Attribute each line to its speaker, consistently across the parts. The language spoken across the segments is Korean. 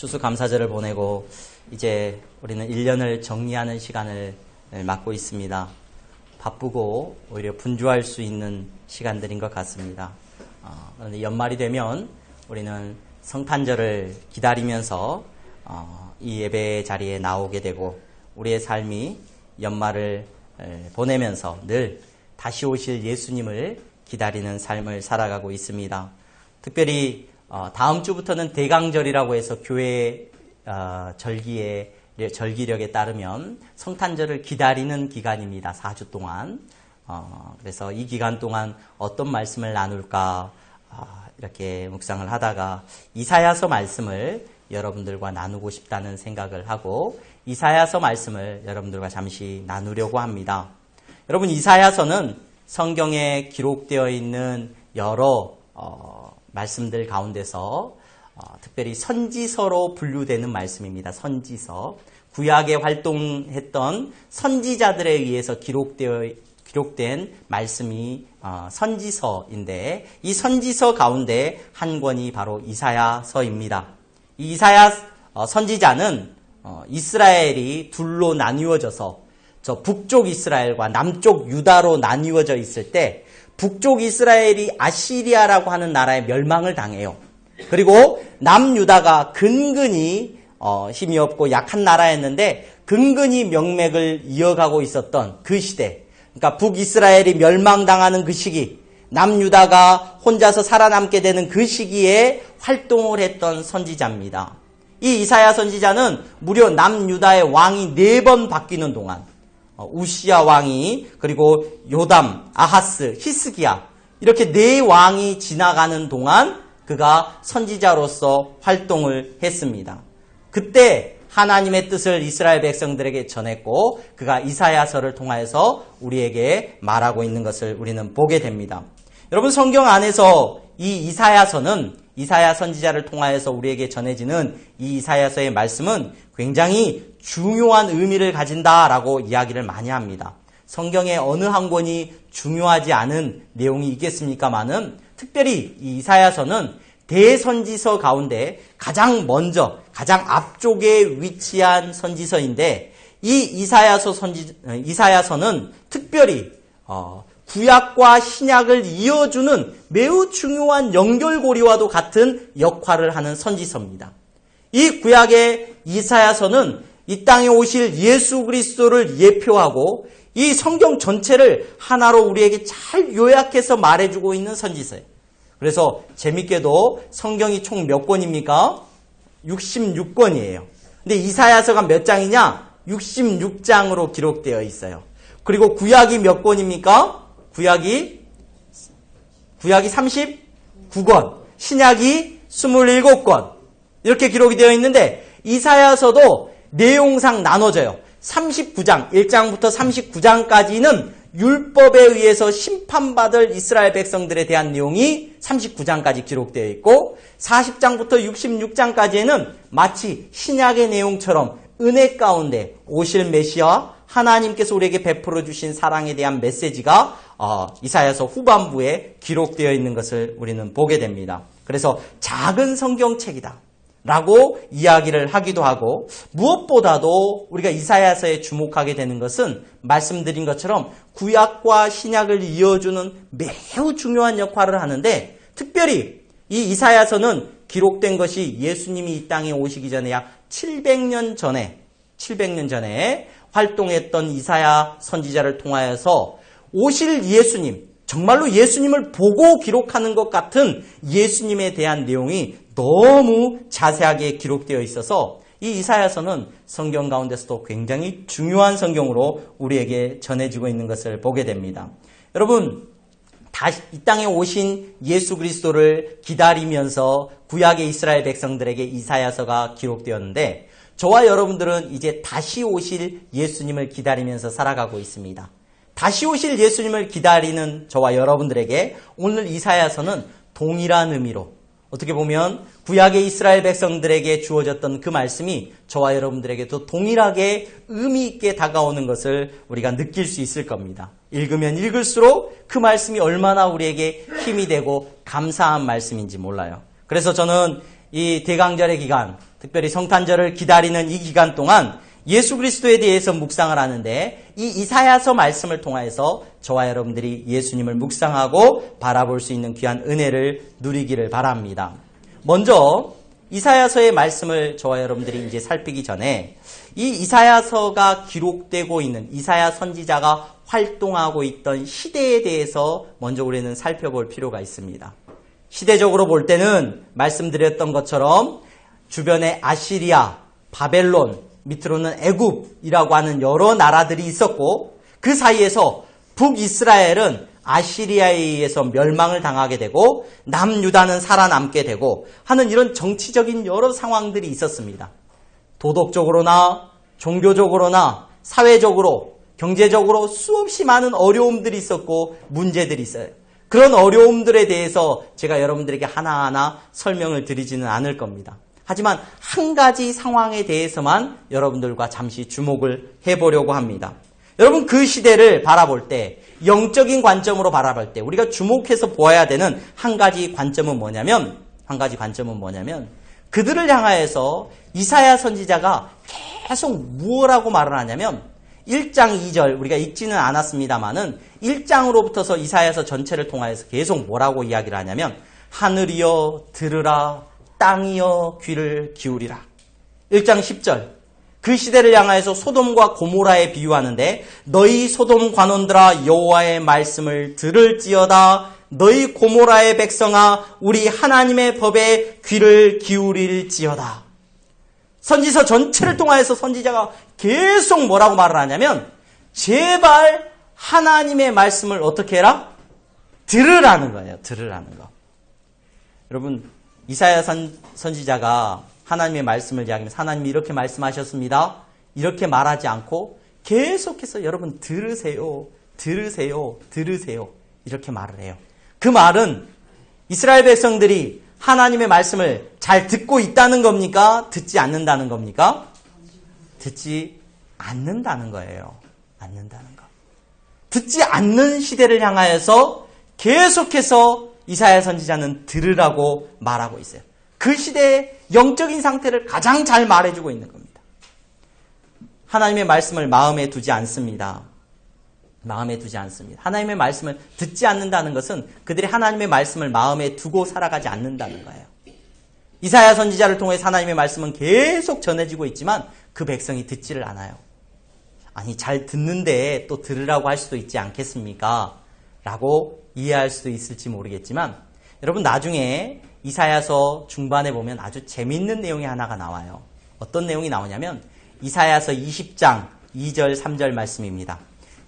Speaker 1: 추수감사절을 보내고 이제 우리는 1년을 정리하는 시간을 맞고 있습니다. 바쁘고 오히려 분주할 수 있는 시간들인 것 같습니다. 그런데 연말이 되면 우리는 성탄절을 기다리면서 이 예배 자리에 나오게 되고 우리의 삶이 연말을 보내면서 늘 다시 오실 예수님을 기다리는 삶을 살아가고 있습니다. 특별히 다음 주부터는 대강절이라고 해서 교회 절기력에 따르면 성탄절을 기다리는 기간입니다. 4주 동안. 그래서 이 기간 동안 어떤 말씀을 나눌까 이렇게 묵상을 하다가 이사야서 말씀을 여러분들과 나누고 싶다는 생각을 하고 이사야서 말씀을 여러분들과 잠시 나누려고 합니다. 여러분, 이사야서는 성경에 기록되어 있는 여러 말씀들 가운데서 특별히 선지서로 분류되는 말씀입니다. 선지서. 구약에 활동했던 선지자들에 의해서 기록된 말씀이 선지서인데 이 선지서 가운데 한 권이 바로 이사야서입니다. 이 이사야 선지자는 이스라엘이 둘로 나뉘어져서 저 북쪽 이스라엘과 남쪽 유다로 나뉘어져 있을 때 북쪽 이스라엘이 아시리아라고 하는 나라에 멸망을 당해요. 그리고 남유다가 근근히 힘이 없고 약한 나라였는데 근근히 명맥을 이어가고 있었던 그 시대, 그러니까 북이스라엘이 멸망당하는 그 시기, 남유다가 혼자서 살아남게 되는 그 시기에 활동을 했던 선지자입니다. 이 이사야 선지자는 무려 남유다의 왕이 4번 바뀌는 동안 우시야 왕이, 그리고 요담, 아하스, 히스기야 이렇게 4왕이 지나가는 동안 그가 선지자로서 활동을 했습니다. 그때 하나님의 뜻을 이스라엘 백성들에게 전했고 그가 이사야서를 통하여서 우리에게 말하고 있는 것을 우리는 보게 됩니다. 여러분, 성경 안에서 이 이사야서는 이사야 선지자를 통하여서 우리에게 전해지는 이 이사야서의 말씀은 굉장히 중요한 의미를 가진다라고 이야기를 많이 합니다. 성경의 어느 한 권이 중요하지 않은 내용이 있겠습니까마는 특별히 이 이사야서는 대선지서 가운데 가장 먼저 가장 앞쪽에 위치한 선지서인데 이 이사야서는 특별히 구약과 신약을 이어주는 매우 중요한 연결고리와도 같은 역할을 하는 선지서입니다. 이 구약의 이사야서는 이 땅에 오실 예수 그리스도를 예표하고 이 성경 전체를 하나로 우리에게 잘 요약해서 말해주고 있는 선지서예요. 그래서 재밌게도 성경이 총 몇 권입니까? 66권이에요. 근데 이사야서가 몇 장이냐? 66장으로 기록되어 있어요. 그리고 구약이 몇 권입니까? 구약이 39권, 신약이 27권 이렇게 기록이 되어 있는데 이사야서도 내용상 나눠져요. 39장, 1장부터 39장까지는 율법에 의해서 심판받을 이스라엘 백성들에 대한 내용이 39장까지 기록되어 있고 40장부터 66장까지에는 마치 신약의 내용처럼 은혜 가운데 오실 메시아 하나님께서 우리에게 베풀어 주신 사랑에 대한 메시지가 이사야서 후반부에 기록되어 있는 것을 우리는 보게 됩니다. 그래서 작은 성경책이다 라고 이야기를 하기도 하고 무엇보다도 우리가 이사야서에 주목하게 되는 것은 말씀드린 것처럼 구약과 신약을 이어주는 매우 중요한 역할을 하는데 특별히 이 이사야서는 기록된 것이 예수님이 이 땅에 오시기 전에 약 700년 전에 활동했던 이사야 선지자를 통하여서 오실 예수님, 정말로 예수님을 보고 기록하는 것 같은 예수님에 대한 내용이 너무 자세하게 기록되어 있어서 이 이사야서는 성경 가운데서도 굉장히 중요한 성경으로 우리에게 전해지고 있는 것을 보게 됩니다. 여러분, 다시 이 땅에 오신 예수 그리스도를 기다리면서 구약의 이스라엘 백성들에게 이사야서가 기록되었는데 저와 여러분들은 이제 다시 오실 예수님을 기다리면서 살아가고 있습니다. 다시 오실 예수님을 기다리는 저와 여러분들에게 오늘 이사야서는 동일한 의미로 어떻게 보면 구약의 이스라엘 백성들에게 주어졌던 그 말씀이 저와 여러분들에게도 동일하게 의미 있게 다가오는 것을 우리가 느낄 수 있을 겁니다. 읽으면 읽을수록 그 말씀이 얼마나 우리에게 힘이 되고 감사한 말씀인지 몰라요. 그래서 저는 이 대강절의 기간, 특별히 성탄절을 기다리는 이 기간 동안 예수 그리스도에 대해서 묵상을 하는데 이 이사야서 말씀을 통하여서 저와 여러분들이 예수님을 묵상하고 바라볼 수 있는 귀한 은혜를 누리기를 바랍니다. 먼저 이사야서의 말씀을 저와 여러분들이 이제 살피기 전에 이 이사야서가 기록되고 있는 이사야 선지자가 활동하고 있던 시대에 대해서 먼저 우리는 살펴볼 필요가 있습니다. 시대적으로 볼 때는 말씀드렸던 것처럼 주변에 아시리아, 바벨론, 밑으로는 애굽이라고 하는 여러 나라들이 있었고 그 사이에서 북이스라엘은 아시리아에 의해서 멸망을 당하게 되고 남유다는 살아남게 되고 하는 이런 정치적인 여러 상황들이 있었습니다. 도덕적으로나 종교적으로나 사회적으로 경제적으로 수없이 많은 어려움들이 있었고 문제들이 있어요. 그런 어려움들에 대해서 제가 여러분들에게 하나하나 설명을 드리지는 않을 겁니다. 하지만 한 가지 상황에 대해서만 여러분들과 잠시 주목을 해보려고 합니다. 여러분 그 시대를 바라볼 때 영적인 관점으로 바라볼 때 우리가 주목해서 보아야 되는 한 가지 관점은 뭐냐면 그들을 향하여서 이사야 선지자가 계속 무엇라고 말을 하냐면 1장 2절 우리가 읽지는 않았습니다만은 1장으로부터서 이사야서 전체를 통하여서 계속 뭐라고 이야기를 하냐면 하늘이여 들으라 땅이여 귀를 기울이라. 1장 10절 그 시대를 향하여서 소돔과 고모라에 비유하는데 너희 소돔 관원들아 여호와의 말씀을 들을지어다 너희 고모라의 백성아 우리 하나님의 법에 귀를 기울일지어다. 선지서 전체를 통하여서 선지자가 계속 뭐라고 말을 하냐면 제발 하나님의 말씀을 어떻게 해라? 들으라는 거예요. 들으라는 거. 여러분 이사야 선지자가 하나님의 말씀을 이야기하면서 하나님이 이렇게 말씀하셨습니다. 이렇게 말하지 않고 계속해서 여러분 들으세요. 이렇게 말을 해요. 그 말은 이스라엘 백성들이 하나님의 말씀을 잘 듣고 있다는 겁니까? 듣지 않는다는 겁니까? 듣지 않는다는 거예요. 듣지 않는 시대를 향하여서 계속해서 이사야 선지자는 들으라고 말하고 있어요. 그 시대의 영적인 상태를 가장 잘 말해주고 있는 겁니다. 하나님의 말씀을 마음에 두지 않습니다. 하나님의 말씀을 듣지 않는다는 것은 그들이 하나님의 말씀을 마음에 두고 살아가지 않는다는 거예요. 이사야 선지자를 통해 하나님의 말씀은 계속 전해지고 있지만 그 백성이 듣지를 않아요. 아니 잘 듣는데 또 들으라고 할 수도 있지 않겠습니까? 라고 이해할 수도 있을지 모르겠지만 여러분 나중에 이사야서 중반에 보면 아주 재미있는 내용이 하나가 나와요. 어떤 내용이 나오냐면 이사야서 20장 2절 3절 말씀입니다.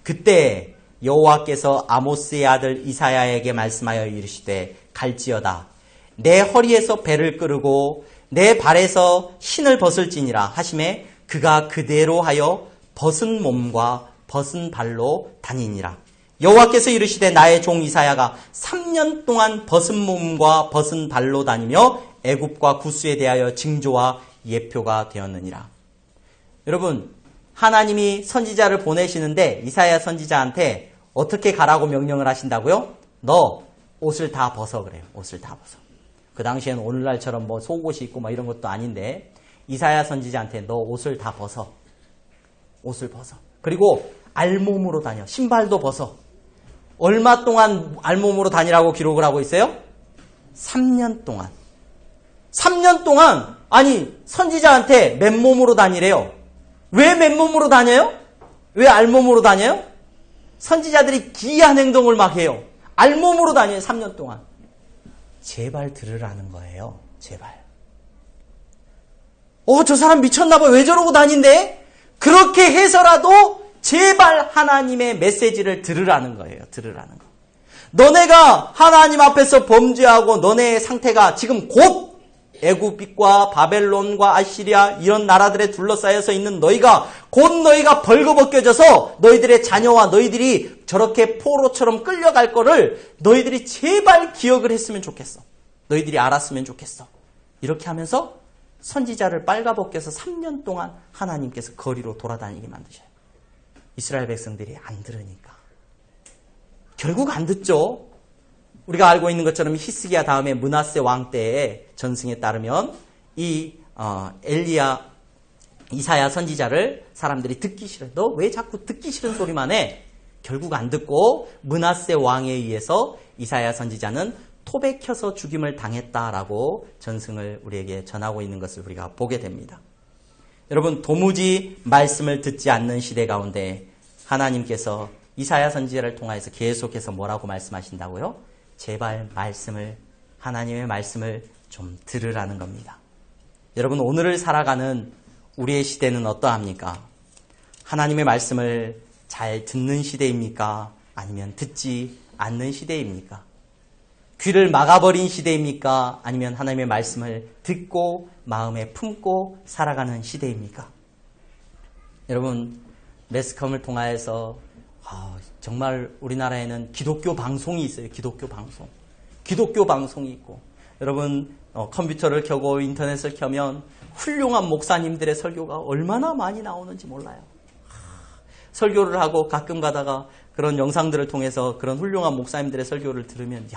Speaker 1: 그때 여호와께서 아모스의 아들 이사야에게 말씀하여 이르시되 갈지어다 내 허리에서 배를 끄르고 내 발에서 신을 벗을지니라 하심에 그가 그대로 하여 벗은 몸과 벗은 발로 다니니라. 여호와께서 이르시되 나의 종 이사야가 3년 동안 벗은 몸과 벗은 발로 다니며 애굽과 구스에 대하여 징조와 예표가 되었느니라. 여러분 하나님이 선지자를 보내시는데 이사야 선지자한테 어떻게 가라고 명령을 하신다고요? 너 옷을 다 벗어 그래요. 옷을 다 벗어. 그 당시에는 오늘날처럼 뭐 속옷이 있고 뭐 이런 것도 아닌데 이사야 선지자한테 너 옷을 다 벗어. 옷을 벗어. 그리고 알몸으로 다녀. 신발도 벗어. 얼마 동안 알몸으로 다니라고 기록을 하고 있어요? 3년 동안. 3년 동안 아니 선지자한테 맨몸으로 다니래요. 왜 맨몸으로 다녀요? 왜 알몸으로 다녀요? 선지자들이 기이한 행동을 막 해요. 알몸으로 다녀요. 3년 동안. 제발 들으라는 거예요. 제발. 저 사람 미쳤나 봐. 왜 저러고 다닌대? 그렇게 해서라도 제발 하나님의 메시지를 들으라는 거예요. 들으라는 거. 너네가 하나님 앞에서 범죄하고 너네의 상태가 지금 곧 애굽과 바벨론과 아시리아 이런 나라들에 둘러싸여서 있는 너희가 곧 너희가 벌거벗겨져서 너희들의 자녀와 너희들이 저렇게 포로처럼 끌려갈 거를 너희들이 제발 기억을 했으면 좋겠어. 너희들이 알았으면 좋겠어. 이렇게 하면서 선지자를 빨가벗겨서 3년 동안 하나님께서 거리로 돌아다니게 만드셔요. 이스라엘 백성들이 안 들으니까. 결국 안 듣죠. 우리가 알고 있는 것처럼 히스기야 다음에 므낫세 왕 때의 전승에 따르면 이 이사야 선지자를 사람들이 듣기 싫어. 너 왜 자꾸 듣기 싫은 소리만 해? 결국 안 듣고 므낫세 왕에 의해서 이사야 선지자는 토백혀서 죽임을 당했다라고 전승을 우리에게 전하고 있는 것을 우리가 보게 됩니다. 여러분, 도무지 말씀을 듣지 않는 시대 가운데 하나님께서 이사야 선지자를 통해서 계속해서 뭐라고 말씀하신다고요? 제발 하나님의 말씀을 좀 들으라는 겁니다. 여러분, 오늘을 살아가는 우리의 시대는 어떠합니까? 하나님의 말씀을 잘 듣는 시대입니까? 아니면 듣지 않는 시대입니까? 귀를 막아버린 시대입니까? 아니면 하나님의 말씀을 듣고 마음에 품고 살아가는 시대입니까? 여러분, 매스컴을 통하여서 정말 우리나라에는 기독교 방송이 있어요. 기독교 방송이 있고, 여러분 컴퓨터를 켜고 인터넷을 켜면 훌륭한 목사님들의 설교가 얼마나 많이 나오는지 몰라요. 설교를 하고 가끔 가다가 그런 영상들을 통해서 그런 훌륭한 목사님들의 설교를 들으면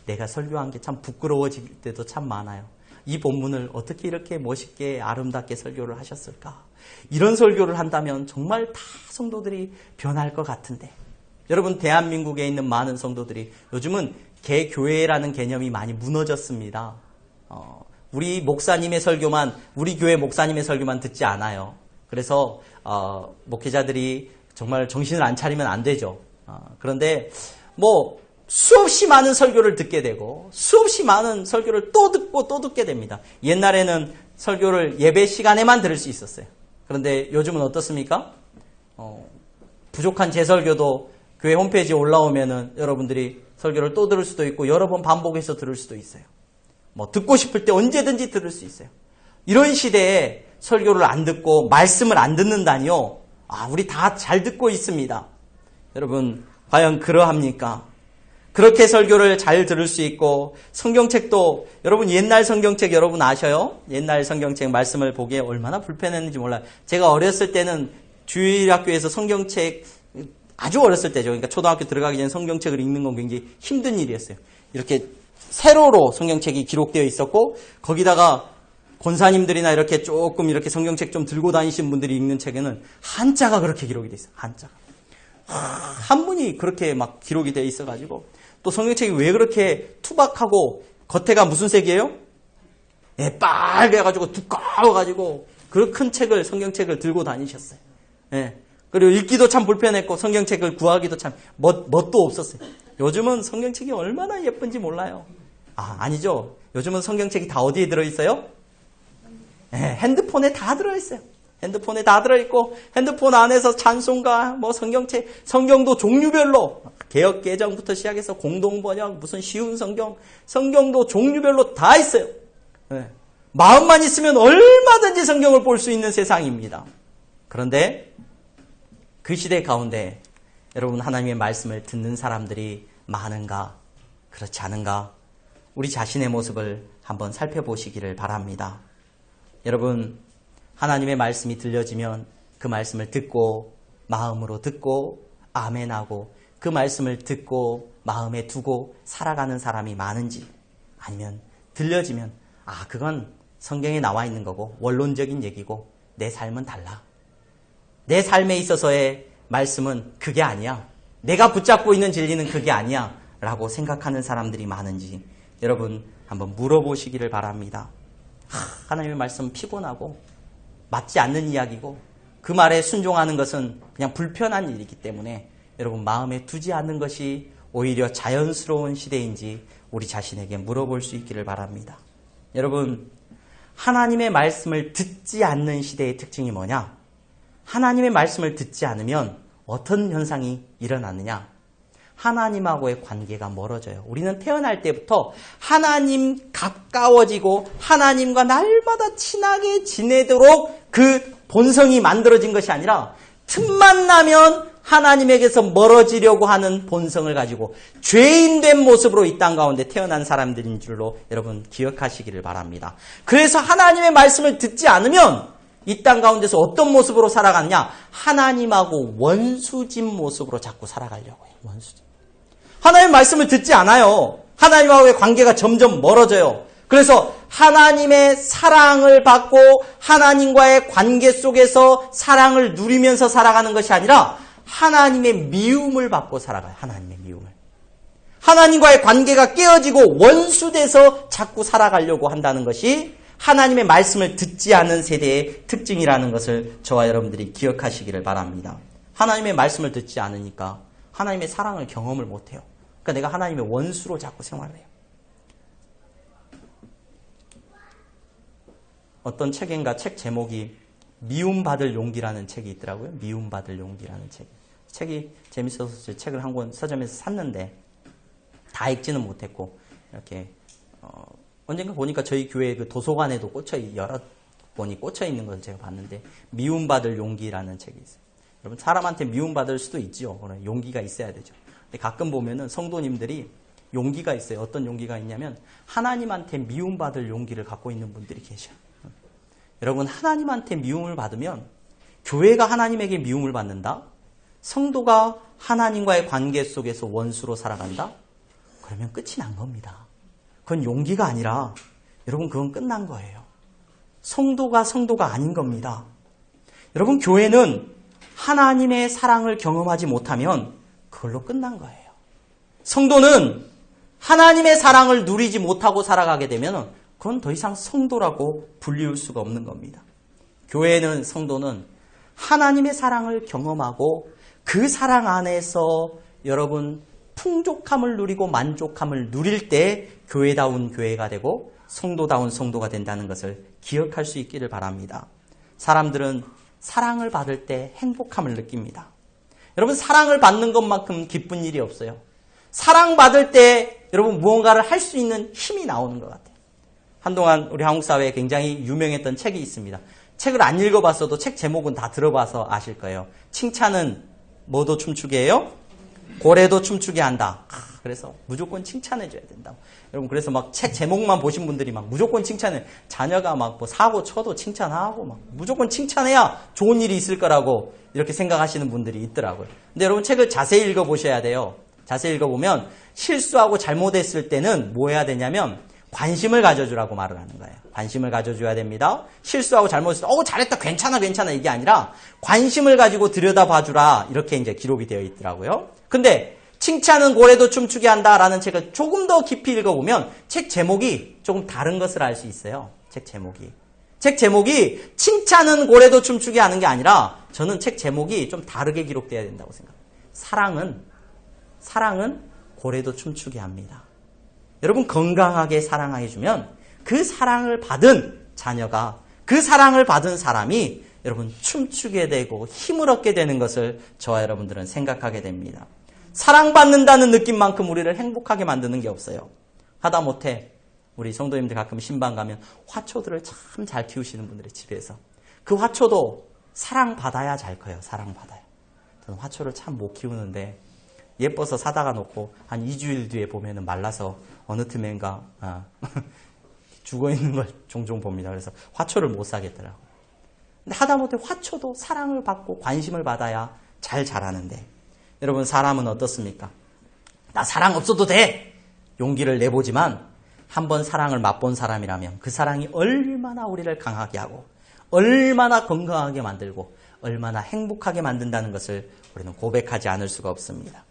Speaker 1: 내가 설교한 게 참 부끄러워질 때도 참 많아요. 이 본문을 어떻게 이렇게 멋있게 아름답게 설교를 하셨을까? 이런 설교를 한다면 정말 다 성도들이 변할 것 같은데, 여러분, 대한민국에 있는 많은 성도들이 요즘은 개교회라는 개념이 많이 무너졌습니다. 우리 교회 목사님의 설교만 듣지 않아요. 그래서 목회자들이 정말 정신을 안 차리면 안 되죠. 그런데 수없이 많은 설교를 듣게 되고 수없이 많은 설교를 또 듣고 또 듣게 됩니다. 옛날에는 설교를 예배 시간에만 들을 수 있었어요. 그런데 요즘은 어떻습니까? 부족한 재설교도 교회 홈페이지에 올라오면은 여러분들이 설교를 또 들을 수도 있고 여러 번 반복해서 들을 수도 있어요. 듣고 싶을 때 언제든지 들을 수 있어요. 이런 시대에 설교를 안 듣고 말씀을 안 듣는다니요? 우리 다 잘 듣고 있습니다. 여러분, 과연 그러합니까? 그렇게 설교를 잘 들을 수 있고, 성경책도, 여러분 옛날 성경책 여러분 아셔요? 옛날 성경책 말씀을 보기에 얼마나 불편했는지 몰라요. 제가 어렸을 때는 주일학교에서 성경책, 아주 어렸을 때죠. 그러니까 초등학교 들어가기 전에 성경책을 읽는 건 굉장히 힘든 일이었어요. 이렇게 세로로 성경책이 기록되어 있었고, 거기다가 권사님들이나 이렇게 조금 이렇게 성경책 좀 들고 다니신 분들이 읽는 책에는 한자가 그렇게 기록이 되어 있어요. 한자가. 한문이 그렇게 막 기록이 되어 있어가지고, 또 성경책이 왜 그렇게 투박하고 겉에가 무슨 색이에요? 빨개가지고 두꺼워가지고 그 큰 책을, 성경책을 들고 다니셨어요. 그리고 읽기도 참 불편했고 성경책을 구하기도 참 멋도 없었어요. 요즘은 성경책이 얼마나 예쁜지 몰라요. 아니죠. 요즘은 성경책이 다 어디에 들어있어요? 핸드폰에 다 들어있어요. 핸드폰에 다 들어있고, 핸드폰 안에서 찬송가, 성경책, 성경도 종류별로, 개역 개정부터 시작해서 공동번역, 무슨 쉬운 성경도 종류별로 다 있어요. 마음만 있으면 얼마든지 성경을 볼 수 있는 세상입니다. 그런데 그 시대 가운데 여러분, 하나님의 말씀을 듣는 사람들이 많은가, 그렇지 않은가, 우리 자신의 모습을 한번 살펴보시기를 바랍니다. 여러분, 하나님의 말씀이 들려지면 그 말씀을 듣고 마음으로 듣고 아멘하고 그 말씀을 듣고 마음에 두고 살아가는 사람이 많은지, 아니면 들려지면 그건 성경에 나와 있는 거고 원론적인 얘기고 내 삶은 달라, 내 삶에 있어서의 말씀은 그게 아니야, 내가 붙잡고 있는 진리는 그게 아니야 라고 생각하는 사람들이 많은지 여러분 한번 물어보시기를 바랍니다. 하나님의 말씀은 피곤하고 맞지 않는 이야기고 그 말에 순종하는 것은 그냥 불편한 일이기 때문에 여러분 마음에 두지 않는 것이 오히려 자연스러운 시대인지 우리 자신에게 물어볼 수 있기를 바랍니다. 여러분, 하나님의 말씀을 듣지 않는 시대의 특징이 뭐냐? 하나님의 말씀을 듣지 않으면 어떤 현상이 일어나느냐? 하나님하고의 관계가 멀어져요. 우리는 태어날 때부터 하나님 가까워지고 하나님과 날마다 친하게 지내도록 그 본성이 만들어진 것이 아니라 틈만 나면 하나님에게서 멀어지려고 하는 본성을 가지고 죄인된 모습으로 이 땅 가운데 태어난 사람들인 줄로 여러분 기억하시기를 바랍니다. 그래서 하나님의 말씀을 듣지 않으면 이 땅 가운데서 어떤 모습으로 살아가느냐? 하나님하고 원수진 모습으로 자꾸 살아가려고 해요. 원수진. 하나님의 말씀을 듣지 않아요. 하나님하고의 관계가 점점 멀어져요. 그래서 하나님의 사랑을 받고 하나님과의 관계 속에서 사랑을 누리면서 살아가는 것이 아니라 하나님의 미움을 받고 살아가요. 하나님의 미움을. 하나님과의 관계가 깨어지고 원수돼서 자꾸 살아가려고 한다는 것이 하나님의 말씀을 듣지 않는 세대의 특징이라는 것을 저와 여러분들이 기억하시기를 바랍니다. 하나님의 말씀을 듣지 않으니까 하나님의 사랑을 경험을 못해요. 그러니까 내가 하나님의 원수로 자꾸 생활을 해요. 어떤 책인가 책 제목이 미움받을 용기라는 책이 있더라고요. 미움받을 용기라는 책. 책이 재밌어서 책을 한 권 서점에서 샀는데 다 읽지는 못했고 이렇게 언젠가 보니까 저희 교회 그 도서관에도 여러 권이 꽂혀 있는 걸 제가 봤는데 미움받을 용기라는 책이 있어요. 여러분 사람한테 미움받을 수도 있지요. 용기가 있어야 되죠. 근데 가끔 보면은 성도님들이 용기가 있어요. 어떤 용기가 있냐면 하나님한테 미움받을 용기를 갖고 있는 분들이 계셔요. 여러분 하나님한테 미움을 받으면 교회가 하나님에게 미움을 받는다? 성도가 하나님과의 관계 속에서 원수로 살아간다? 그러면 끝이 난 겁니다. 그건 용기가 아니라 여러분 그건 끝난 거예요. 성도가 아닌 겁니다. 여러분 교회는 하나님의 사랑을 경험하지 못하면 그걸로 끝난 거예요. 성도는 하나님의 사랑을 누리지 못하고 살아가게 되면 그건 더 이상 성도라고 불리울 수가 없는 겁니다. 교회는 성도는 하나님의 사랑을 경험하고 그 사랑 안에서 여러분 풍족함을 누리고 만족함을 누릴 때 교회다운 교회가 되고 성도다운 성도가 된다는 것을 기억할 수 있기를 바랍니다. 사람들은 사랑을 받을 때 행복함을 느낍니다. 여러분 사랑을 받는 것만큼 기쁜 일이 없어요. 사랑받을 때 여러분 무언가를 할 수 있는 힘이 나오는 것 같아요. 한동안 우리 한국 사회에 굉장히 유명했던 책이 있습니다. 책을 안 읽어봤어도 책 제목은 다 들어봐서 아실 거예요. 칭찬은 뭐도 춤추게 해요? 고래도 춤추게 한다. 그래서 무조건 칭찬해줘야 된다. 여러분 그래서 막 책 제목만 보신 분들이 막 무조건 칭찬해. 자녀가 막 뭐 사고 쳐도 칭찬하고 막 무조건 칭찬해야 좋은 일이 있을 거라고 이렇게 생각하시는 분들이 있더라고요. 근데 여러분 책을 자세히 읽어보셔야 돼요. 자세히 읽어보면 실수하고 잘못했을 때는 뭐 해야 되냐면 관심을 가져주라고 말을 하는 거예요. 관심을 가져줘야 됩니다. 실수하고 잘못했을 때 잘했다 괜찮아 이게 아니라 관심을 가지고 들여다봐주라 이렇게 이제 기록이 되어 있더라고요. 근데 칭찬은 고래도 춤추게 한다라는 책을 조금 더 깊이 읽어보면 책 제목이 조금 다른 것을 알 수 있어요. 책 제목이 칭찬은 고래도 춤추게 하는 게 아니라 저는 책 제목이 좀 다르게 기록돼야 된다고 생각합니다. 사랑은 고래도 춤추게 합니다. 여러분 건강하게 사랑해주면 그 사랑을 받은 자녀가 그 사랑을 받은 사람이 여러분 춤추게 되고 힘을 얻게 되는 것을 저와 여러분들은 생각하게 됩니다. 사랑받는다는 느낌만큼 우리를 행복하게 만드는 게 없어요. 하다못해 우리 성도님들 가끔 신방 가면 화초들을 참 잘 키우시는 분들이 집에서 그 화초도 사랑받아야 잘 커요. 사랑받아요. 저는 화초를 참 못 키우는데 예뻐서 사다가 놓고 한 2주일 뒤에 보면은 말라서 어느 틈엔가 죽어있는 걸 종종 봅니다. 그래서 화초를 못 사겠더라고요. 근데 하다못해 화초도 사랑을 받고 관심을 받아야 잘 자라는데 여러분 사람은 어떻습니까? 나 사랑 없어도 돼! 용기를 내보지만 한번 사랑을 맛본 사람이라면 그 사랑이 얼마나 우리를 강하게 하고 얼마나 건강하게 만들고 얼마나 행복하게 만든다는 것을 우리는 고백하지 않을 수가 없습니다.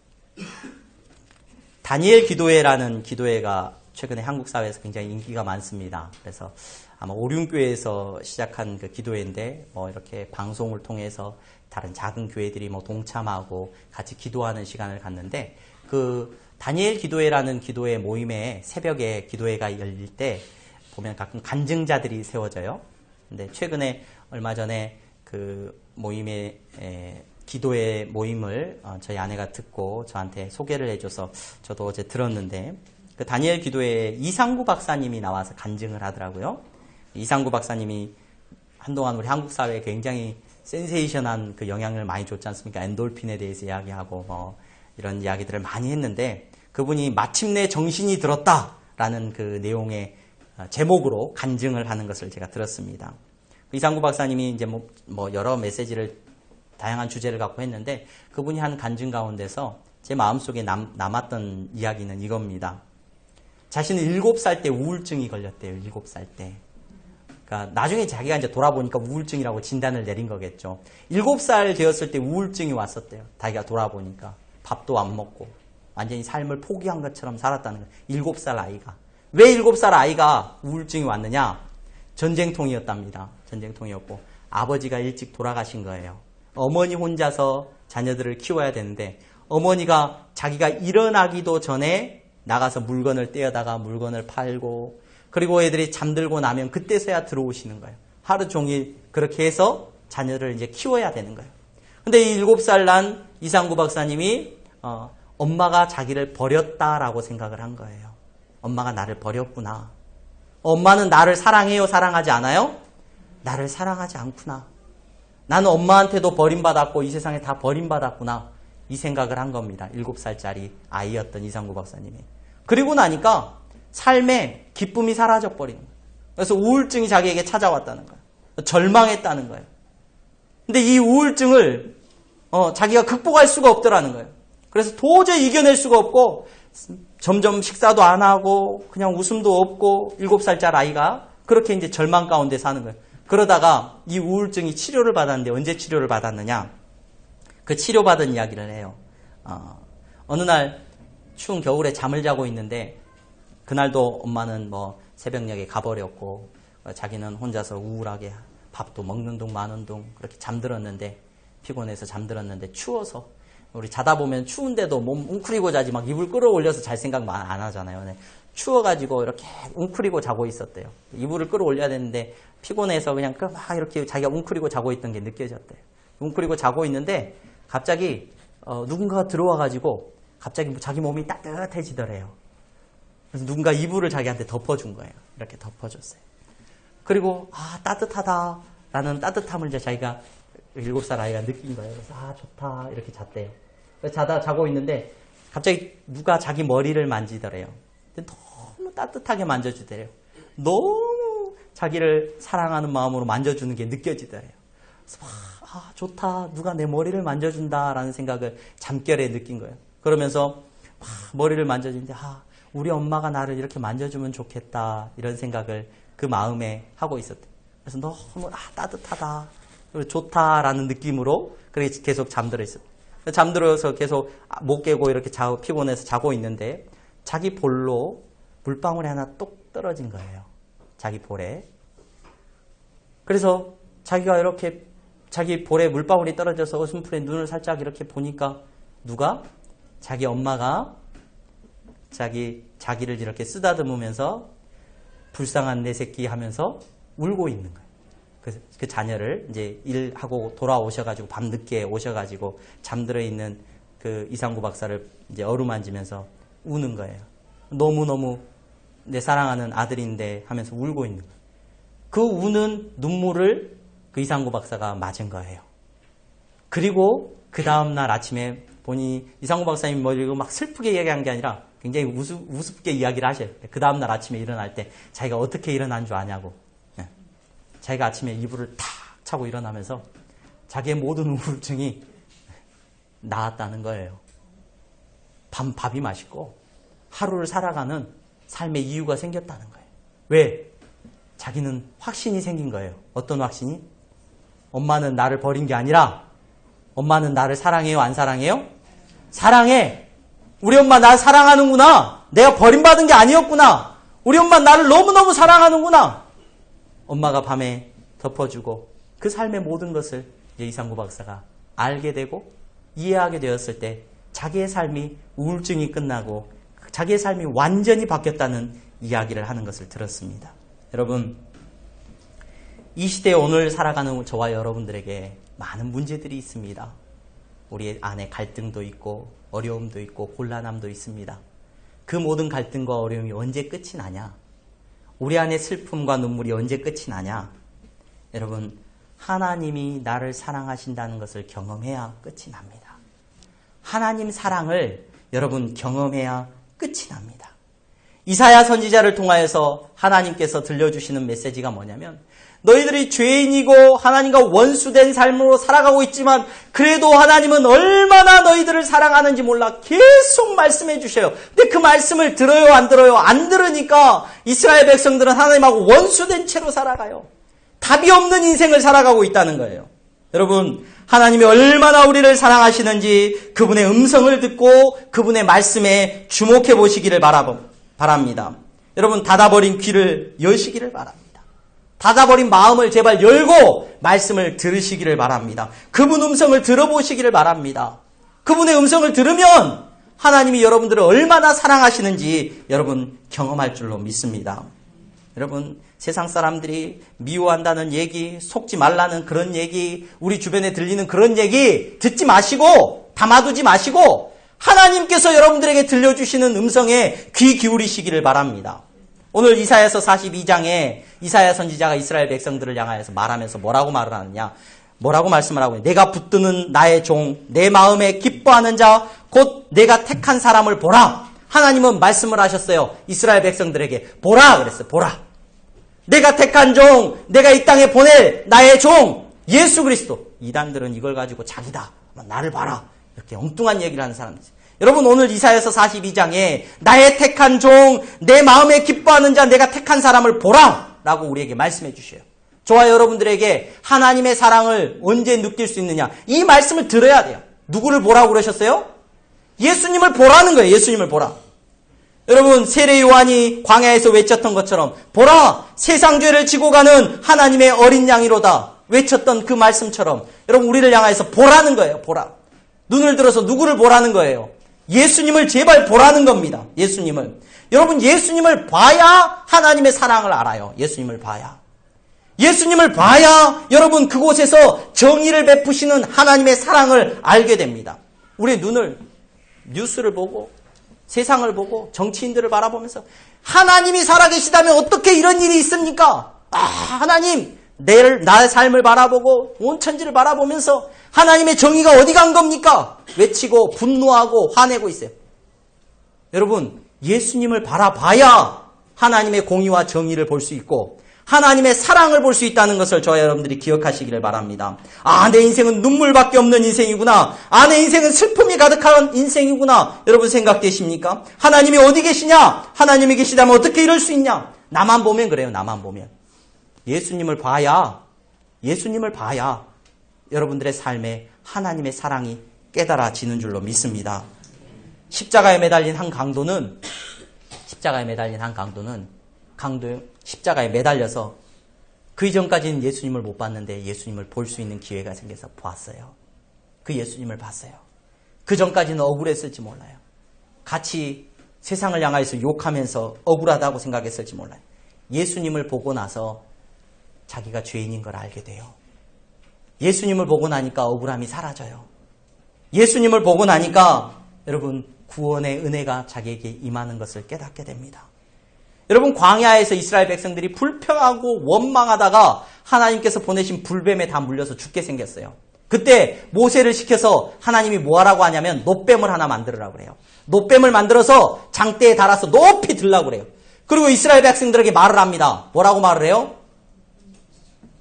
Speaker 1: 다니엘 기도회라는 기도회가 최근에 한국 사회에서 굉장히 인기가 많습니다. 그래서 아마 오륜교회에서 시작한 그 기도회인데 이렇게 방송을 통해서 다른 작은 교회들이 동참하고 같이 기도하는 시간을 갖는데 그 다니엘 기도회라는 기도회 모임에 새벽에 기도회가 열릴 때 보면 가끔 간증자들이 세워져요. 근데 최근에 얼마 전에 그 모임에 기도회 모임을 저희 아내가 듣고 저한테 소개를 해줘서 저도 어제 들었는데 그 다니엘 기도회에 이상구 박사님이 나와서 간증을 하더라고요. 이상구 박사님이 한동안 우리 한국 사회에 굉장히 센세이션한 그 영향을 많이 줬지 않습니까? 엔돌핀에 대해서 이야기하고 이런 이야기들을 많이 했는데 그분이 마침내 정신이 들었다라는 그 내용의 제목으로 간증을 하는 것을 제가 들었습니다. 이상구 박사님이 이제 여러 메시지를 다양한 주제를 갖고 했는데 그분이 한 간증 가운데서 제 마음속에 남았던 이야기는 이겁니다. 자신은 7살 때 우울증이 걸렸대요. 7살 때. 그러니까 나중에 자기가 이제 돌아보니까 우울증이라고 진단을 내린 거겠죠. 7살 되었을 때 우울증이 왔었대요. 자기가 돌아보니까. 밥도 안 먹고 완전히 삶을 포기한 것처럼 살았다는 거예요. 7살 아이가. 왜 7살 아이가 우울증이 왔느냐? 전쟁통이었답니다. 전쟁통이었고 아버지가 일찍 돌아가신 거예요. 어머니 혼자서 자녀들을 키워야 되는데 어머니가 자기가 일어나기도 전에 나가서 물건을 떼어다가 물건을 팔고 그리고 애들이 잠들고 나면 그때서야 들어오시는 거예요. 하루 종일 그렇게 해서 자녀를 이제 키워야 되는 거예요. 근데 이 7살 난 이상구 박사님이 엄마가 자기를 버렸다라고 생각을 한 거예요. 엄마가 나를 버렸구나. 엄마는 나를 사랑해요? 사랑하지 않아요? 나를 사랑하지 않구나. 나는 엄마한테도 버림받았고 이 세상에 다 버림받았구나. 이 생각을 한 겁니다. 7살짜리 아이였던 이상구 박사님이. 그리고 나니까 삶에 기쁨이 사라져버리는 거예요. 그래서 우울증이 자기에게 찾아왔다는 거예요. 절망했다는 거예요. 근데 이 우울증을 자기가 극복할 수가 없더라는 거예요. 그래서 도저히 이겨낼 수가 없고 점점 식사도 안 하고 그냥 웃음도 없고 7살짜리 아이가 그렇게 이제 절망 가운데 사는 거예요. 그러다가 이 우울증이 치료를 받았는데 언제 치료를 받았느냐? 그 치료받은 이야기를 해요. 어느 날 추운 겨울에 잠을 자고 있는데 그날도 엄마는 뭐 새벽녘에 가버렸고 자기는 혼자서 우울하게 밥도 먹는 둥 마는 둥 그렇게 잠들었는데 피곤해서 잠들었는데 추워서 우리 자다 보면 추운데도 몸 웅크리고 자지 막 이불 끌어올려서 잘 생각 안 하잖아요. 네. 추워가지고 이렇게 웅크리고 자고 있었대요. 이불을 끌어올려야 되는데 피곤해서 그냥 막 이렇게 자기가 웅크리고 자고 있던 게 느껴졌대요. 웅크리고 자고 있는데 갑자기 누군가가 들어와가지고 갑자기 자기 몸이 따뜻해지더래요. 그래서 누군가 이불을 자기한테 덮어준 거예요. 이렇게 덮어줬어요. 그리고 따뜻하다라는 따뜻함을 이제 자기가 7살 아이가 느낀 거예요. 그래서 좋다 이렇게 잤대요. 그래서 자고 있는데 갑자기 누가 자기 머리를 만지더래요. 근데 너무 따뜻하게 만져주더래요. 너무 자기를 사랑하는 마음으로 만져주는 게 느껴지더래요. 그래서 좋다. 누가 내 머리를 만져준다라는 생각을 잠결에 느낀 거예요. 그러면서 머리를 만져주는데 우리 엄마가 나를 이렇게 만져주면 좋겠다 이런 생각을 그 마음에 하고 있었대요. 그래서 너무 따뜻하다. 좋다라는 느낌으로 그렇게 계속 잠들어 있어요. 잠들어서 계속 못 깨고 이렇게 피곤해서 자고 있는데 자기 볼로 물방울이 하나 똑 떨어진 거예요. 자기 볼에. 그래서 자기가 이렇게 자기 볼에 물방울이 떨어져서 웃음풀에 눈을 살짝 이렇게 보니까 누가? 자기 엄마가 자기를 이렇게 쓰다듬으면서 불쌍한 내 새끼 하면서 울고 있는 거예요. 그 자녀를 이제 일하고 돌아오셔가지고 밤늦게 오셔가지고 잠들어 있는 그 이상구 박사를 이제 어루만지면서 우는 거예요. 너무너무 내 사랑하는 아들인데 하면서 울고 있는 거예요. 그 우는 눈물을 그 이상구 박사가 맞은 거예요. 그리고 그 다음날 아침에 보니 이상구 박사님이 막 슬프게 이야기한 게 아니라 굉장히 우습게 이야기를 하셔요. 그 다음날 아침에 일어날 때 자기가 어떻게 일어난 줄 아냐고. 자기가 아침에 이불을 탁 차고 일어나면서 자기의 모든 우울증이 나았다는 거예요. 밥이 맛있고 하루를 살아가는 삶의 이유가 생겼다는 거예요. 왜? 자기는 확신이 생긴 거예요. 어떤 확신이? 엄마는 나를 버린 게 아니라 엄마는 나를 사랑해요? 안 사랑해요? 사랑해. 우리 엄마 날 사랑하는구나. 내가 버림받은 게 아니었구나. 우리 엄마 나를 너무너무 사랑하는구나. 엄마가 밤에 덮어주고 그 삶의 모든 것을 이상구 박사가 알게 되고 이해하게 되었을 때 자기의 삶이 우울증이 끝나고 자기의 삶이 완전히 바뀌었다는 이야기를 하는 것을 들었습니다. 여러분, 이 시대에 오늘 살아가는 저와 여러분들에게 많은 문제들이 있습니다. 우리 안에 갈등도 있고 어려움도 있고 곤란함도 있습니다. 그 모든 갈등과 어려움이 언제 끝이 나냐? 우리 안에 슬픔과 눈물이 언제 끝이 나냐? 여러분, 하나님이 나를 사랑하신다는 것을 경험해야 끝이 납니다. 하나님 사랑을 여러분 경험해야 끝이 납니다. 이사야 선지자를 통하여서 하나님께서 들려주시는 메시지가 뭐냐면 너희들이 죄인이고 하나님과 원수된 삶으로 살아가고 있지만 그래도 하나님은 얼마나 너희들을 사랑하는지 몰라 계속 말씀해 주셔요. 근데 그 말씀을 들어요, 안 들어요? 안 들으니까 이스라엘 백성들은 하나님하고 원수된 채로 살아가요. 답이 없는 인생을 살아가고 있다는 거예요. 여러분, 하나님이 얼마나 우리를 사랑하시는지 그분의 음성을 듣고 그분의 말씀에 주목해 보시기를 바랍니다. 여러분, 닫아버린 귀를 여시기를 바랍니다. 닫아버린 마음을 제발 열고 말씀을 들으시기를 바랍니다. 그분 음성을 들어보시기를 바랍니다. 그분의 음성을 들으면 하나님이 여러분들을 얼마나 사랑하시는지 여러분 경험할 줄로 믿습니다. 여러분, 세상 사람들이 미워한다는 얘기, 속지 말라는 그런 얘기, 우리 주변에 들리는 그런 얘기 듣지 마시고 담아두지 마시고 하나님께서 여러분들에게 들려주시는 음성에 귀 기울이시기를 바랍니다. 오늘 이사야서 42장에 이사야 선지자가 이스라엘 백성들을 향하여서 말하면서 뭐라고 말을 하느냐? 뭐라고 말씀을 하고 있냐? 내가 붙드는 나의 종, 내 마음에 기뻐하는 자, 곧 내가 택한 사람을 보라. 하나님은 말씀을 하셨어요. 이스라엘 백성들에게 보라 그랬어요. 보라. 내가 택한 종, 내가 이 땅에 보낼 나의 종, 예수 그리스도. 이단들은 이걸 가지고 자기다. 나를 봐라. 이렇게 엉뚱한 얘기를 하는 사람들이. 여러분, 오늘 이사야서 42장에 나의 택한 종, 내 마음에 기뻐하는 자, 내가 택한 사람을 보라 라고 우리에게 말씀해 주셔요. 저와 여러분들에게 하나님의 사랑을 언제 느낄 수 있느냐? 이 말씀을 들어야 돼요. 누구를 보라고 그러셨어요? 예수님을 보라는 거예요. 예수님을 보라. 여러분, 세례 요한이 광야에서 외쳤던 것처럼 보라, 세상 죄를 지고 가는 하나님의 어린 양이로다 외쳤던 그 말씀처럼 여러분, 우리를 향해서 보라는 거예요. 보라. 눈을 들어서 누구를 보라는 거예요? 예수님을 제발 보라는 겁니다. 예수님을. 여러분, 예수님을 봐야 하나님의 사랑을 알아요. 예수님을 봐야. 예수님을 봐야 여러분 그곳에서 정의를 베푸시는 하나님의 사랑을 알게 됩니다. 우리의 눈을 뉴스를 보고 세상을 보고 정치인들을 바라보면서 하나님이 살아계시다면 어떻게 이런 일이 있습니까? 하나님, 나의 삶을 바라보고 온 천지를 바라보면서 하나님의 정의가 어디 간 겁니까? 외치고 분노하고 화내고 있어요. 여러분, 예수님을 바라봐야 하나님의 공의와 정의를 볼 수 있고 하나님의 사랑을 볼 수 있다는 것을 저와 여러분들이 기억하시기를 바랍니다. 내 인생은 눈물밖에 없는 인생이구나. 내 인생은 슬픔이 가득한 인생이구나. 여러분 생각되십니까? 하나님이 어디 계시냐? 하나님이 계시다면 어떻게 이럴 수 있냐? 나만 보면 그래요. 나만 보면. 예수님을 봐야 여러분들의 삶에 하나님의 사랑이 깨달아지는 줄로 믿습니다. 십자가에 매달린 한 강도는 십자가에 매달려서 그 이전까지는 예수님을 못 봤는데 예수님을 볼 수 있는 기회가 생겨서 보았어요. 그 예수님을 봤어요. 그 전까지는 억울했을지 몰라요. 같이 세상을 향하여서 욕하면서 억울하다고 생각했을지 몰라요. 예수님을 보고 나서 자기가 죄인인 걸 알게 돼요. 예수님을 보고 나니까 억울함이 사라져요. 예수님을 보고 나니까 여러분 구원의 은혜가 자기에게 임하는 것을 깨닫게 됩니다. 여러분, 광야에서 이스라엘 백성들이 불평하고 원망하다가 하나님께서 보내신 불뱀에 다 물려서 죽게 생겼어요. 그때 모세를 시켜서 하나님이 뭐 하라고 하냐면 놋뱀을 하나 만들으라고 그래요. 놋뱀을 만들어서 장대에 달아서 높이 들라고 그래요. 그리고 이스라엘 백성들에게 말을 합니다. 뭐라고 말을 해요?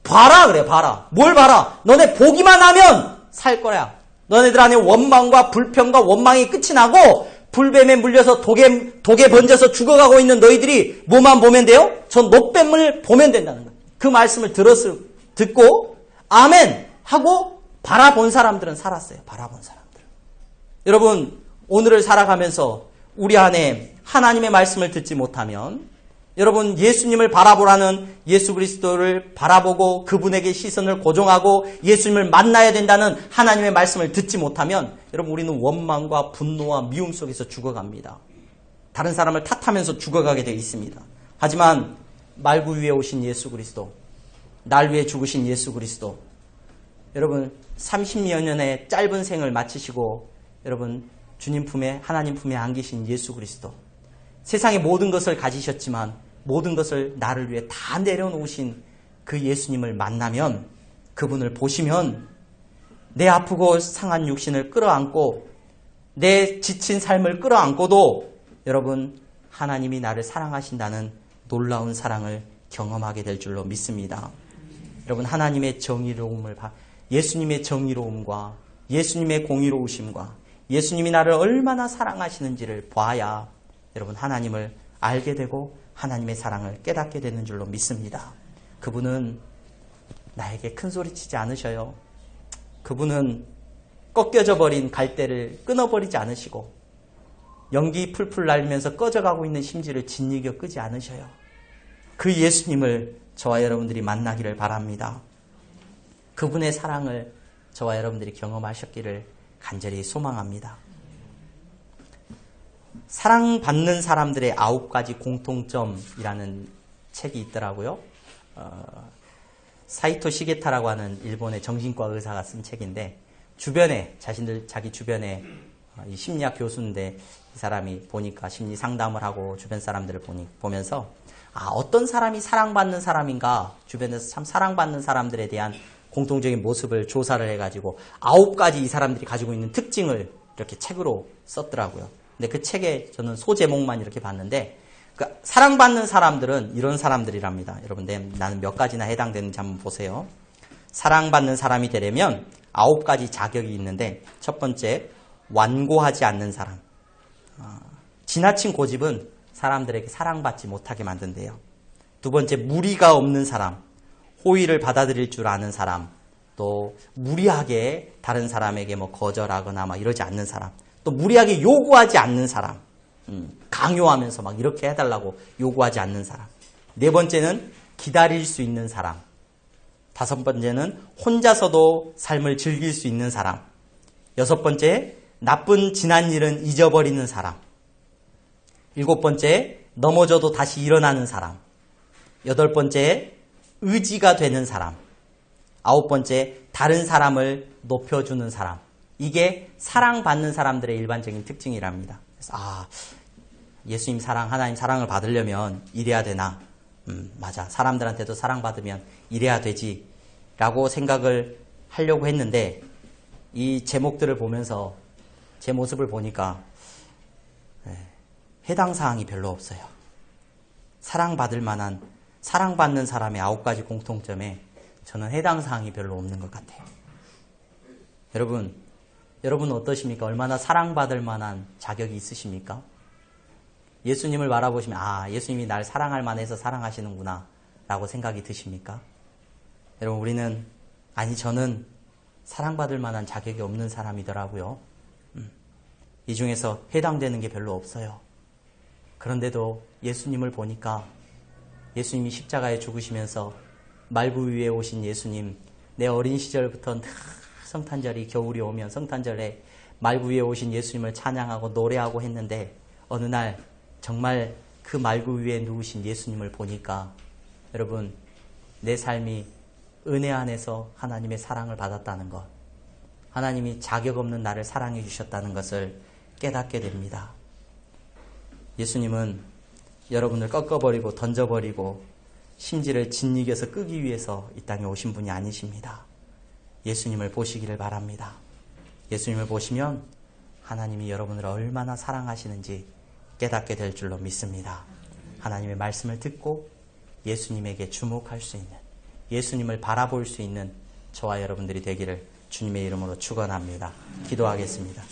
Speaker 1: 봐라 그래요. 봐라. 뭘 봐라? 너네 보기만 하면 살 거야. 너네들 안에 원망과 불평과 원망이 끝이 나고 불뱀에 물려서 독에 번져서 죽어가고 있는 너희들이 뭐만 보면 돼요? 저 놋뱀을 보면 된다는 거예요. 그 말씀을 듣고 아멘 하고 바라본 사람들은 살았어요. 바라본 사람들. 여러분, 오늘을 살아가면서 우리 안에 하나님의 말씀을 듣지 못하면 여러분, 예수님을 바라보라는 예수 그리스도를 바라보고 그분에게 시선을 고정하고 예수님을 만나야 된다는 하나님의 말씀을 듣지 못하면 여러분, 우리는 원망과 분노와 미움 속에서 죽어갑니다. 다른 사람을 탓하면서 죽어가게 되어 있습니다. 하지만 말구 위에 오신 예수 그리스도, 날 위해 죽으신 예수 그리스도, 여러분 30여 년의 짧은 생을 마치시고 여러분 주님 품에 하나님 품에 안기신 예수 그리스도, 세상의 모든 것을 가지셨지만 모든 것을 나를 위해 다 내려놓으신 그 예수님을 만나면, 그분을 보시면 내 아프고 상한 육신을 끌어안고 내 지친 삶을 끌어안고도 여러분 하나님이 나를 사랑하신다는 놀라운 사랑을 경험하게 될 줄로 믿습니다. 여러분 하나님의 예수님의 정의로움과 예수님의 공의로우심과 예수님이 나를 얼마나 사랑하시는지를 봐야 여러분 하나님을 알게 되고 하나님의 사랑을 깨닫게 되는 줄로 믿습니다. 그분은 나에게 큰 소리 치지 않으셔요. 그분은 꺾여져 버린 갈대를 끊어버리지 않으시고 연기 풀풀 날리면서 꺼져가고 있는 심지를 짓이겨 끄지 않으셔요. 그 예수님을 저와 여러분들이 만나기를 바랍니다. 그분의 사랑을 저와 여러분들이 경험하셨기를 간절히 소망합니다. 사랑받는 사람들의 9가지 공통점이라는 책이 있더라고요. 사이토 시게타라고 하는 일본의 정신과 의사가 쓴 책인데 자기 주변에 이 심리학 교수인데 이 사람이 보니까 심리 상담을 하고 주변 사람들을 보면서 어떤 사람이 사랑받는 사람인가 주변에서 참 사랑받는 사람들에 대한 공통적인 모습을 조사를 해가지고 9가지 이 사람들이 가지고 있는 특징을 이렇게 책으로 썼더라고요. 근데 그 책에 저는 소제목만 이렇게 봤는데 사랑받는 사람들은 이런 사람들이랍니다. 여러분 나는 몇 가지나 해당되는지 한번 보세요. 사랑받는 사람이 되려면 9가지 자격이 있는데 첫 번째 완고하지 않는 사람. 지나친 고집은 사람들에게 사랑받지 못하게 만든대요. 두 번째 무리가 없는 사람. 호의를 받아들일 줄 아는 사람. 또 무리하게 다른 사람에게 거절하거나 이러지 않는 사람. 또 무리하게 요구하지 않는 사람. 강요하면서 이렇게 해달라고 요구하지 않는 사람. 네 번째는 기다릴 수 있는 사람. 다섯 번째는 혼자서도 삶을 즐길 수 있는 사람. 여섯 번째, 나쁜 지난 일은 잊어버리는 사람. 일곱 번째, 넘어져도 다시 일어나는 사람. 여덟 번째, 의지가 되는 사람. 아홉 번째, 다른 사람을 높여주는 사람. 이게 사랑받는 사람들의 일반적인 특징이랍니다. 그래서 예수님 사랑, 하나님 사랑을 받으려면 이래야 되나? 맞아. 사람들한테도 사랑받으면 이래야 되지. 라고 생각을 하려고 했는데 이 제목들을 보면서 제 모습을 보니까 해당 사항이 별로 없어요. 사랑받을 만한, 사랑받는 사람의 9가지 공통점에 저는 해당 사항이 별로 없는 것 같아요. 여러분 어떠십니까? 얼마나 사랑받을 만한 자격이 있으십니까? 예수님을 바라보시면 예수님이 날 사랑할 만해서 사랑하시는구나 라고 생각이 드십니까? 여러분 저는 사랑받을 만한 자격이 없는 사람이더라고요. 이 중에서 해당되는 게 별로 없어요. 그런데도 예수님을 보니까 예수님이 십자가에 죽으시면서 말구 위에 오신 예수님, 내 어린 시절부터 성탄절이 겨울이 오면 성탄절에 말구 위에 오신 예수님을 찬양하고 노래하고 했는데 어느 날 정말 그 말구 위에 누우신 예수님을 보니까 여러분 내 삶이 은혜 안에서 하나님의 사랑을 받았다는 것, 하나님이 자격 없는 나를 사랑해 주셨다는 것을 깨닫게 됩니다. 예수님은 여러분을 꺾어버리고 던져버리고 심지를 짓이겨서 끄기 위해서 이 땅에 오신 분이 아니십니다. 예수님을 보시기를 바랍니다. 예수님을 보시면 하나님이 여러분을 얼마나 사랑하시는지 깨닫게 될 줄로 믿습니다. 하나님의 말씀을 듣고 예수님에게 주목할 수 있는, 예수님을 바라볼 수 있는 저와 여러분들이 되기를 주님의 이름으로 축원합니다. 기도하겠습니다.